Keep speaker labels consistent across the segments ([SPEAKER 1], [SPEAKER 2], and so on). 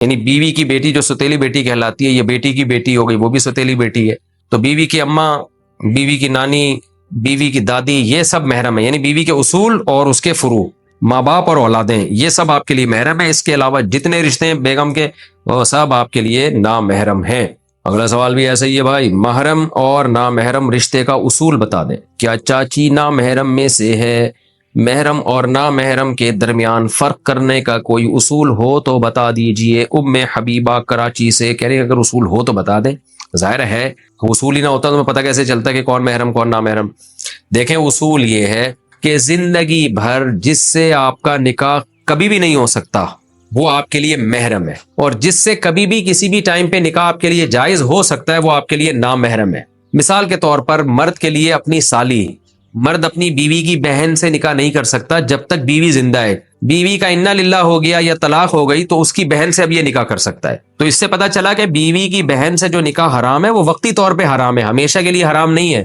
[SPEAKER 1] یعنی بیوی کی بیٹی جو ستیلی بیٹی کہلاتی ہے، یہ بیٹی کی بیٹی ہو گئی، وہ بھی ستیلی بیٹی ہے. تو بیوی کی اماں، بیوی کی نانی، بیوی کی دادی، یہ سب محرم ہے. یعنی بیوی کے اصول اور اس کے فروع، ماں باپ اور اولادیں، یہ سب آپ کے لیے محرم ہے. اس کے علاوہ جتنے رشتے ہیں بیگم کے، وہ سب آپ کے لیے نامحرم ہیں. اگلا سوال بھی ایسا ہی ہے بھائی، محرم اور نامحرم رشتے کا اصول بتا دیں. کیا چاچی نامحرم میں سے ہے؟ محرم اور نامحرم کے درمیان فرق کرنے کا کوئی اصول ہو تو بتا دیجئے. ام حبیبہ کراچی سے کہہ رہے ہیں اگر اصول ہو تو بتا دیں. ظاہر ہے اصول ہی نہ ہوتا تو پتہ کیسے چلتا کہ کون محرم کون نامحرم. دیکھیں اصول یہ ہے کہ زندگی بھر جس سے آپ کا نکاح کبھی بھی نہیں ہو سکتا وہ آپ کے لیے محرم ہے، اور جس سے کبھی بھی کسی بھی ٹائم پہ نکاح آپ کے لیے جائز ہو سکتا ہے وہ آپ کے لیے نامحرم ہے. مثال کے طور پر مرد کے لیے اپنی سالی، مرد اپنی بیوی کی بہن سے نکاح نہیں کر سکتا جب تک بیوی زندہ ہے. بیوی کا انا للہ ہو گیا یا طلاق ہو گئی تو اس کی بہن سے اب یہ نکاح کر سکتا ہے. تو اس سے پتہ چلا کہ بیوی کی بہن سے جو نکاح حرام ہے وہ وقتی طور پہ حرام ہے، ہمیشہ کے لیے حرام نہیں ہے.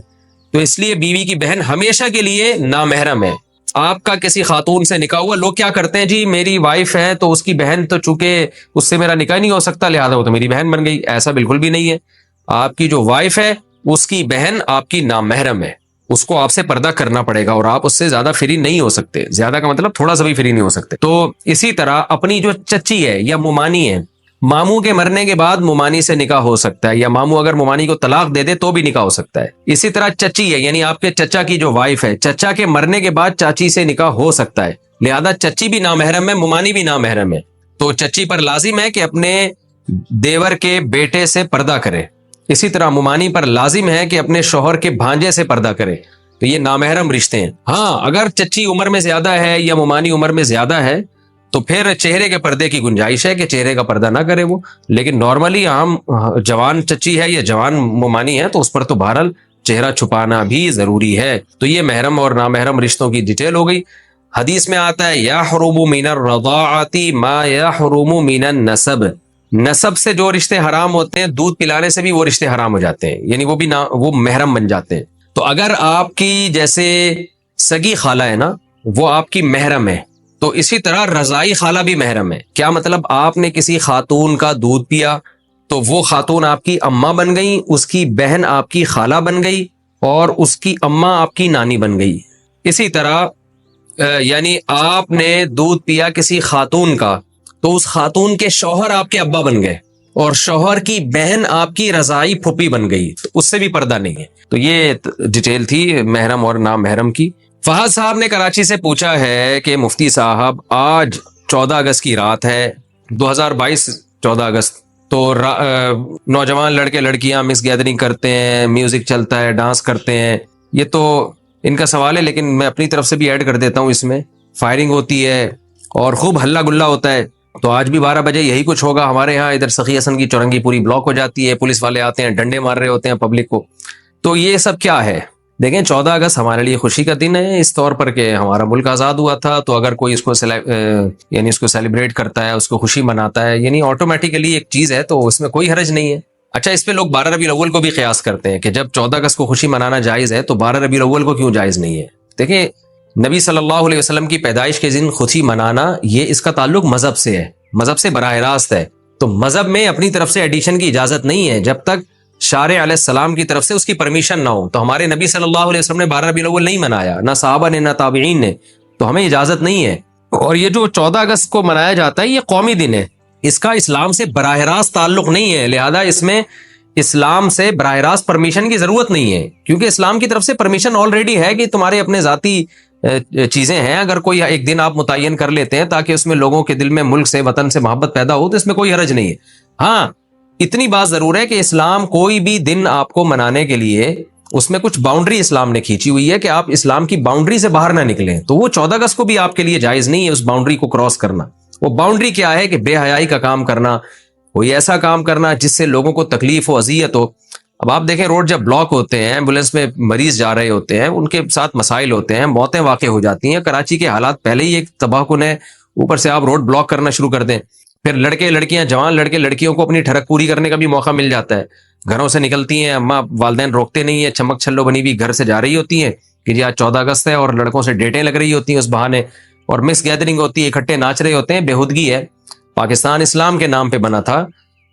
[SPEAKER 1] تو اس لیے بیوی کی بہن ہمیشہ کے لیے نامحرم ہے. آپ کا کسی خاتون سے نکاح ہوا، لوگ کیا کرتے ہیں، جی میری وائف ہے تو اس کی بہن تو چونکہ اس سے میرا نکاح نہیں ہو سکتا لہذا وہ تو میری بہن بن گئی. ایسا بالکل بھی نہیں ہے. آپ کی جو وائف ہے اس کی بہن آپ کی نامحرم ہے، اس کو آپ سے پردہ کرنا پڑے گا اور آپ اس سے زیادہ فری نہیں ہو سکتے. زیادہ کا مطلب تھوڑا سا بھی فری نہیں ہو سکتے. تو اسی طرح اپنی جو چچی ہے یا ممانی ہے، ماموں کے مرنے کے بعد ممانی سے نکاح ہو سکتا ہے، یا ماموں اگر ممانی کو طلاق دے دے تو بھی نکاح ہو سکتا ہے. اسی طرح چچی ہے، یعنی آپ کے چچا کی جو وائف ہے، چچا کے مرنے کے بعد چاچی سے نکاح ہو سکتا ہے، لہذا چچی بھی نامحرم ہے، ممانی بھی نامحرم ہے. تو چچی پر لازم ہے کہ اپنے دیور کے بیٹے سے پردہ کرے. اسی طرح ممانی پر لازم ہے کہ اپنے شوہر کے بھانجے سے پردہ کرے. تو یہ نامحرم رشتے ہیں. ہاں اگر چچی عمر میں زیادہ ہے یا ممانی عمر میں زیادہ ہے تو پھر چہرے کے پردے کی گنجائش ہے کہ چہرے کا پردہ نہ کرے وہ. لیکن نارملی عام جوان چچی ہے یا جوان ممانی ہے تو اس پر تو بہرحال چہرہ چھپانا بھی ضروری ہے. تو یہ محرم اور نامحرم رشتوں کی ڈیٹیل ہو گئی. حدیث میں آتا ہے یحرم من الرضاعۃ ما یحرم من النسب. نسب سے جو رشتے حرام ہوتے ہیں دودھ پلانے سے بھی وہ رشتے حرام ہو جاتے ہیں، یعنی وہ بھی وہ محرم بن جاتے ہیں. تو اگر آپ کی جیسے سگی خالہ ہے نا وہ آپ کی محرم ہے، تو اسی طرح رضائی خالہ بھی محرم ہے. کیا مطلب، آپ نے کسی خاتون کا دودھ پیا تو وہ خاتون آپ کی اماں بن گئی، اس کی بہن آپ کی خالہ بن گئی اور اس کی اماں آپ کی نانی بن گئی. اسی طرح یعنی آپ نے دودھ پیا کسی خاتون کا تو اس خاتون کے شوہر آپ کے ابا بن گئے اور شوہر کی بہن آپ کی رضائی پھوپھی بن گئی، تو اس سے بھی پردہ نہیں ہے. تو یہ ڈیٹیل تھی محرم اور نامحرم کی. فہد صاحب نے کراچی سے پوچھا ہے کہ مفتی صاحب آج 14 اگست کی رات ہے، 2022 14 اگست، تو نوجوان لڑکے لڑکیاں مکس گیدرنگ کرتے ہیں، میوزک چلتا ہے، ڈانس کرتے ہیں. یہ تو ان کا سوال ہے لیکن میں اپنی طرف سے بھی ایڈ کر دیتا ہوں. اس میں فائرنگ ہوتی ہے اور خوب ہلہ گلا ہوتا ہے. تو آج بھی 12 بجے یہی کچھ ہوگا ہمارے یہاں. ادھر سخی حسن کی چورنگی پوری بلاک ہو جاتی ہے، پولیس والے آتے ہیں ڈنڈے مار رہے ہوتے ہیں پبلک کو. تو یہ سب کیا ہے؟ دیکھیں 14 اگست ہمارے لیے خوشی کا دن ہے اس طور پر کہ ہمارا ملک آزاد ہوا تھا. تو اگر کوئی اس کو یعنی اس کو سیلیبریٹ کرتا ہے، اس کو خوشی مناتا ہے، یعنی آٹومیٹیکلی ایک چیز ہے تو اس میں کوئی حرج نہیں ہے. اچھا اس پہ لوگ 12 ربیع الاول کو بھی قیاس کرتے ہیں کہ جب 14 اگست کو خوشی منانا جائز ہے تو 12 ربیع الاول کو کیوں جائز نہیں ہے. دیکھیں نبی صلی اللہ علیہ وسلم کی پیدائش کے دن خوشی منانا یہ اس کا تعلق مذہب سے ہے، مذہب سے براہ راست ہے. تو مذہب میں اپنی طرف سے ایڈیشن کی اجازت نہیں ہے جب تک شارع علیہ السلام کی طرف سے اس کی پرمیشن نہ ہو. تو ہمارے نبی صلی اللہ علیہ وسلم نے 12 ربیع الاول نہیں منایا، نہ صحابہ نے نہ تابعین نے، تو ہمیں اجازت نہیں ہے. اور یہ جو 14 اگست کو منایا جاتا ہے یہ قومی دن ہے، اس کا اسلام سے براہ راست تعلق نہیں ہے، لہذا اس میں اسلام سے براہ راست پرمیشن کی ضرورت نہیں ہے، کیونکہ اسلام کی طرف سے پرمیشن آلریڈی ہے کہ تمہارے اپنے ذاتی چیزیں ہیں. اگر کوئی ایک دن آپ متعین کر لیتے ہیں تاکہ اس میں لوگوں کے دل میں ملک سے وطن سے محبت پیدا ہو تو اس میں کوئی حرج نہیں ہے. ہاں اتنی بات ضرور ہے کہ اسلام کوئی بھی دن آپ کو منانے کے لیے اس میں کچھ باؤنڈری اسلام نے کھینچی ہوئی ہے کہ آپ اسلام کی باؤنڈری سے باہر نہ نکلیں. تو وہ 14 اگست کو بھی آپ کے لیے جائز نہیں ہے اس باؤنڈری کو کراس کرنا. وہ باؤنڈری کیا ہے کہ بے حیائی کا کام کرنا، کوئی ایسا کام کرنا جس سے لوگوں کو تکلیف ہو، اذیت ہو. اب آپ دیکھیں روڈ جب بلاک ہوتے ہیں، ایمبولینس میں مریض جا رہے ہوتے ہیں، ان کے ساتھ مسائل ہوتے ہیں، موتیں واقع ہو جاتی ہیں. کراچی کے حالات پہلے ہی ایک تباہ کن ہے، اوپر سے آپ روڈ بلاک کرنا شروع کر دیں. پھر لڑکے لڑکیاں، جوان لڑکے لڑکیوں کو اپنی ٹھڑک پوری کرنے کا بھی موقع مل جاتا ہے. گھروں سے نکلتی ہیں، اماں والدین روکتے نہیں ہیں، چمک چھلو بنی ہوئی گھر سے جا رہی ہوتی ہیں کہ جی آج 14 اگست ہے، اور لڑکوں سے ڈیٹیں لگ رہی ہوتی ہیں اس بہانے، اور مکس گیدرنگ ہوتی ہے، اکٹھے ناچ رہے ہوتے ہیں. بےہودگی ہے. پاکستان اسلام کے نام پہ بنا تھا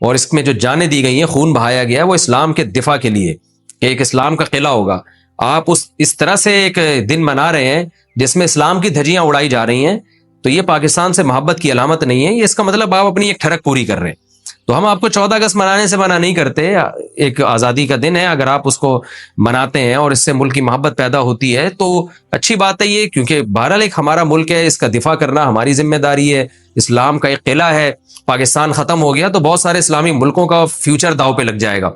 [SPEAKER 1] اور اس میں جو جانیں دی گئی ہیں، خون بہایا گیا ہے، وہ اسلام کے دفاع کے لیے کہ ایک اسلام کا قلعہ ہوگا. آپ اس طرح سے ایک دن منا رہے ہیں جس میں اسلام کی دھجیاں اڑائی جا رہی ہیں، تو یہ پاکستان سے محبت کی علامت نہیں ہے. یہ اس کا مطلب آپ اپنی ایک ٹھڑک پوری کر رہے ہیں. تو ہم آپ کو 14 اگست منانے سے منع نہیں کرتے. ایک آزادی کا دن ہے، اگر آپ اس کو مناتے ہیں اور اس سے ملک کی محبت پیدا ہوتی ہے تو اچھی بات ہے یہ، کیونکہ بہرحال ایک ہمارا ملک ہے، اس کا دفاع کرنا ہماری ذمہ داری ہے. اسلام کا ایک قلعہ ہے. پاکستان ختم ہو گیا تو بہت سارے اسلامی ملکوں کا فیوچر داؤ پہ لگ جائے گا.